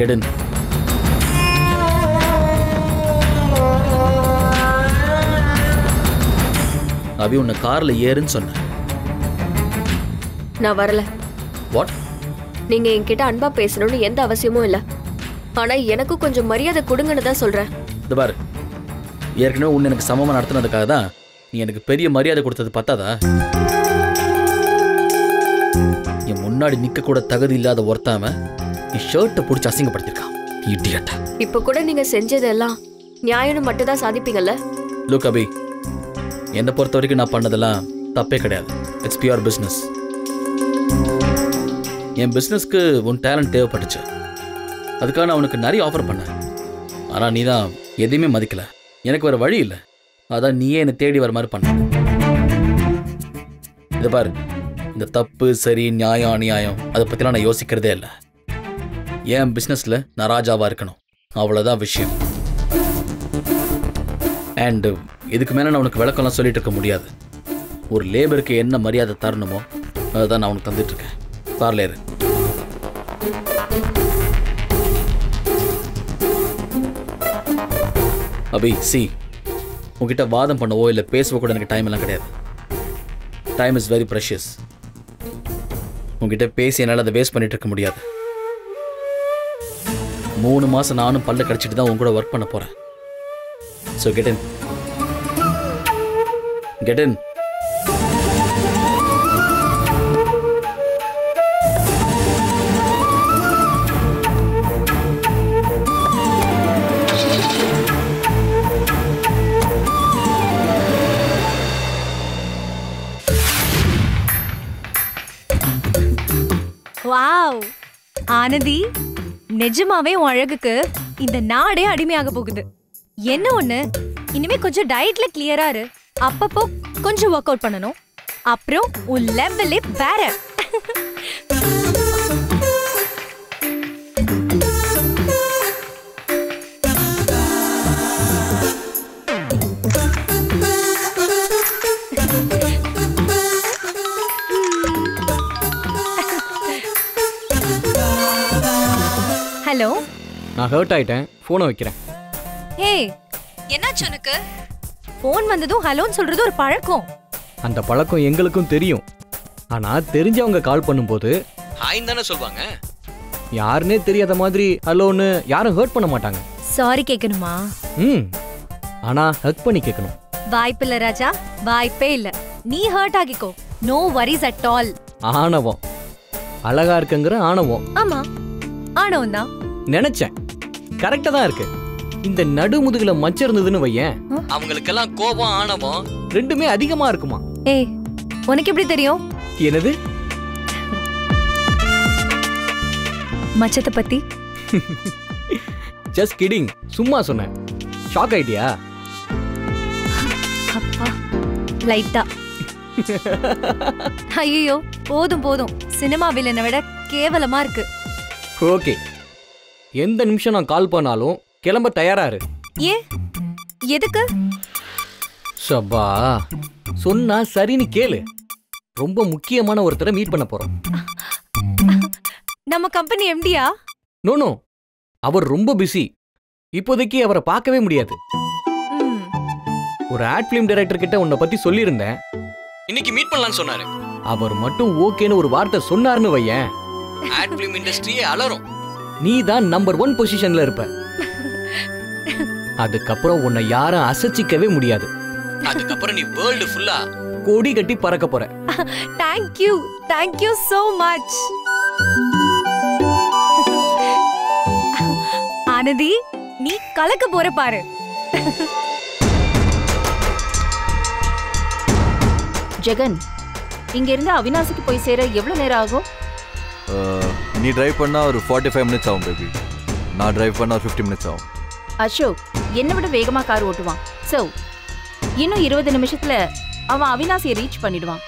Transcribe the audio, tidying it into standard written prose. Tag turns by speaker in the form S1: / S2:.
S1: Get in. அபி உன்னை கார்ல ஏறுன்னு சொன்னேன்.
S2: நான் வரல.
S1: வாட்?
S2: நீங்க என்கிட்ட அன்பா பேசணும்னு எந்த அவசியமும் இல்ல. ஆனா எனக்கு கொஞ்சம் மரியாதை கொடுங்கன்னு தான் சொல்றேன்.
S1: இந்த பாரு, ஏற்கனவே உன்னை எனக்கு சமமா நடத்தினதுக்காக தான் நீ எனக்கு பெரிய மரியாதை கொடுத்தது பத்தாதா? என் முன்னாடி நிக்க கூட தகுதி இல்லாத ஒருத்தாம நீ ஷர்ட்டை பிடிச்சி அசிங்கப்படுத்திருக்கான். இடியட்.
S2: இப்ப கூட நீங்க செஞ்சதெல்லாம் நியாயம்னு மட்டும் தான் சாதிப்பீங்கல்ல?
S1: லுக் அபி, என்னை பொறுத்த வரைக்கும் நான் பண்ணதெல்லாம் தப்பே கிடையாது. It's pure business. என் பிஸ்னஸ்க்கு உன் டேலண்ட் தேவைப்பட்டுச்சு. அதுக்காக நான் உனக்கு நிறைய ஆஃபர் பண்ணேன். ஆனால் நீ தான் எதையுமே மதிக்கல. எனக்கு வேறு வழி இல்லை. அதான் நீயே என்னை தேடி வர மாதிரி பண்ண. இதை பாரு, இந்த தப்பு சரி நியாயம் அநியாயம் அதை பற்றிலாம் நான் யோசிக்கிறதே இல்லை. என் பிஸ்னஸில் நான் ராஜாவாக இருக்கணும், அவ்வளோதான் விஷயம். அண்டு இதுக்கு மேலே நான் உனக்கு விளக்கம்லாம் சொல்லிட்டு இருக்க முடியாது. ஒரு லேபருக்கு என்ன மரியாதை தரணுமோ அதை தான் நான் உனக்கு தந்துட்டுருக்கேன். கார்லேரு. அபி சி, உங்ககிட்ட வாதம் பண்ணவோ இல்லை பேசவோ கூட எனக்கு டைம் எல்லாம் கிடையாது. Time is very precious. உங்ககிட்ட பேசி என்னால் அதை வேஸ்ட் பண்ணிட்டு இருக்க முடியாது. 3 மாதம் நானும் பல்ல கடிச்சிட்டு தான் உங்க கூட ஒர்க் பண்ண போகிறேன். So get in. Get in.
S3: Wow Anandhi, நிஜமாவே உன் அழகுக்கு இந்த நாடே அடிமையாக போகுது. என்ன ஒண்ணு, இனிமே கொஞ்சம் டயட்ல கிளியரா இரு. அப்பப்போ கொஞ்சம் ஒர்க் அவுட் பண்ணணும். அப்புறம் உன் லெவலே வேற. ஹலோ,
S4: நான் ஹர்ட் ஆயிட்டேன், போனை வைக்கிறேன்.
S3: ஏய், என்னாச்சு உனக்கு? போன் வந்ததும் ஹலோன்னு சொல்றது ஒரு பழக்கம்.
S4: அந்த பழக்கம் எங்களுக்கும் தெரியும். ஆனா தெரிஞ்சவங்க கால் பண்ணும்போது ஹாய் தானே சொல்வாங்க. யாருன்னே தெரியாத மாதிரி ஹலோன்னு யாரும் ஹர்ட் பண்ண மாட்டாங்க.
S3: சாரி கேட்கணுமா?
S4: ஆனா ஹக் பண்ணி கேட்கணும்.
S3: வாய்ப்பில்ல ராஜா, வாய்ப்பே இல்ல. நீ ஹர்ட் ஆகிக்கோ. No worries at all.
S4: ஆணவம். அழகா இருக்குங்கிற ஆணவம்.
S3: ஆமா, ஆணவம் தான்.
S4: நினைச்சேன், கரெக்டா தான் இருக்கு. இந்த நடு முதுகுல மச்சம் இருந்ததுன்னு வையேன், அவங்களுக்கெல்லாம் கோபம் ஆணவம் ரெண்டுமே அதிகமா இருக்குமா.
S3: ஏய், உனக்கு எப்படி தெரியும்?
S4: என்னது
S3: மச்சத்தை பத்தி?
S4: ஜஸ்ட் கிடிங், சும்மா சொன்னேன். ஷாக் ஆயிட்டியா?
S3: அப்பா, லைட்டா. ஐயோ, போதும் போதும். சினிமா வில்லனை விட கேவலமா இருக்கு.
S4: ஓகே, எந்த நிமிஷம் நான் கால் பண்ணாலும் கிளம்ப தயாராரு.
S3: ஏன், எதுக்கு?
S4: சபா, சொன்னா சரின்னு கேளு. ரொம்ப முக்கியமான ஒருத்தரை மீட் பண்ண போறோம்.
S3: நம்ம கம்பெனி எம்டியா?
S4: நோ, அவர் ரொம்ப பிஸி. இப்போதைக்கு அவரை பார்க்கவே முடியாது. ஒரு ஆட் பிலிம் டைரக்டர் கிட்ட உன்னை பத்தி சொல்லியிருந்தேன். இன்னைக்கு மீட் பண்ணலாம்னு சொன்னாரு. அவர் மட்டும் ஓகேன்னு ஒரு வார்த்தை சொன்னார்னு வையேன், ஆட் பிலிம் இண்டஸ்ட்ரியே அலறும். நீ தான் நம்பர் 1 பொசிஷன்ல இருப்ப. அதுக்கப்புறம் உன்னை யாரும் அசைச்சிக்கவே முடியாது. அதுக்கப்புறம் நீ வேர்ல்டு ஃபுல்லா கொடி கட்டி பறக்க போற.
S3: Thank you so much. Anandhi, நீ கலக்க போற பாரு.
S5: ஜெகன், இங்க இருந்து அவினாசிக்கு போய் சேர எவ்வளவு நேரம் ஆகும்?
S6: நீ டிரைவ் பண்ணா ஒரு 45 மினிட்ஸ் ஆகும் பேபி. நான் டிரைவ் பண்ணா 50 மினிட்ஸ் ஆகும்.
S5: அசோக் என்னை விட வேகமா கார் ஓட்டுவான். சோ இன்னும் 20 நிமிஷத்துல அவன் அவினாசியை ரீச் பண்ணிடுவான்.